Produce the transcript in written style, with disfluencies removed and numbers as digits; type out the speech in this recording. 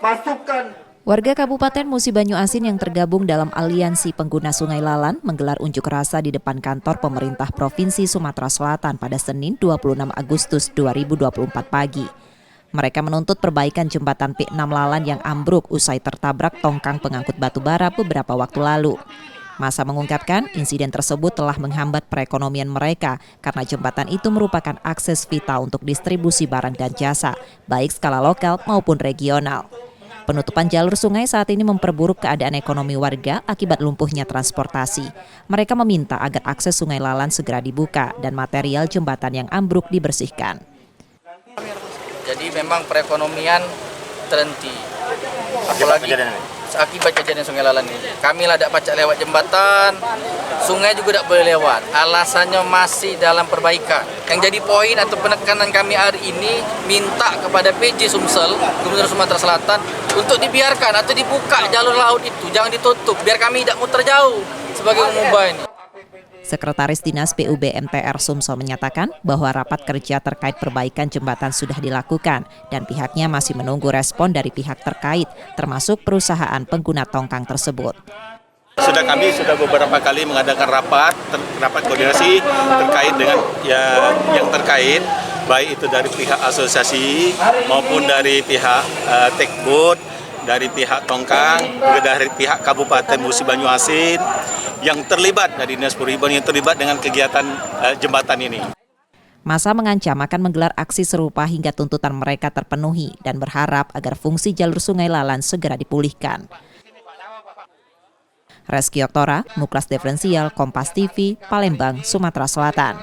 Masukkan. Warga Kabupaten Musi Banyu Asin yang tergabung dalam Aliansi Pengguna Sungai Lalan menggelar unjuk rasa di depan kantor pemerintah Provinsi Sumatera Selatan pada Senin 26 Agustus 2024 pagi. Mereka menuntut perbaikan jembatan P6 Lalan yang ambruk usai tertabrak tongkang pengangkut batu bara beberapa waktu lalu. Massa mengungkapkan insiden tersebut telah menghambat perekonomian mereka karena jembatan itu merupakan akses vital untuk distribusi barang dan jasa, baik skala lokal maupun regional. Penutupan jalur sungai saat ini memperburuk keadaan ekonomi warga akibat lumpuhnya transportasi. Mereka meminta agar akses Sungai Lalan segera dibuka dan material jembatan yang ambruk dibersihkan. Jadi memang perekonomian terhenti. Apalagi akibat kejadian Sungai Lalan ini. Kami lah tidak pacak lewat jembatan, sungai juga tidak boleh lewat. Alasannya masih dalam perbaikan. Yang jadi poin atau penekanan kami hari ini minta kepada PJ Sumsel, Gubernur Sumatera Selatan, untuk dibiarkan atau dibuka jalur laut itu, jangan ditutup, biar kami tidak muter jauh sebagai umumnya ini. Sekretaris Dinas PUB MTR Sumsel menyatakan bahwa rapat kerja terkait perbaikan jembatan sudah dilakukan dan pihaknya masih menunggu respon dari pihak terkait, termasuk perusahaan pengguna tongkang tersebut. Kami sudah beberapa kali mengadakan rapat koordinasi terkait dengan yang terkait, baik itu dari pihak asosiasi maupun dari pihak Tekbud, dari pihak Tongkang, juga dari pihak Kabupaten Musi Banyu Asin yang terlibat dari Dinas Perhubungan yang terlibat dengan kegiatan jembatan ini. Massa mengancam akan menggelar aksi serupa hingga tuntutan mereka terpenuhi dan berharap agar fungsi jalur Sungai Lalan segera dipulihkan. Reski Oktora, Muklas Diferensial, Kompas TV, Palembang, Sumatera Selatan.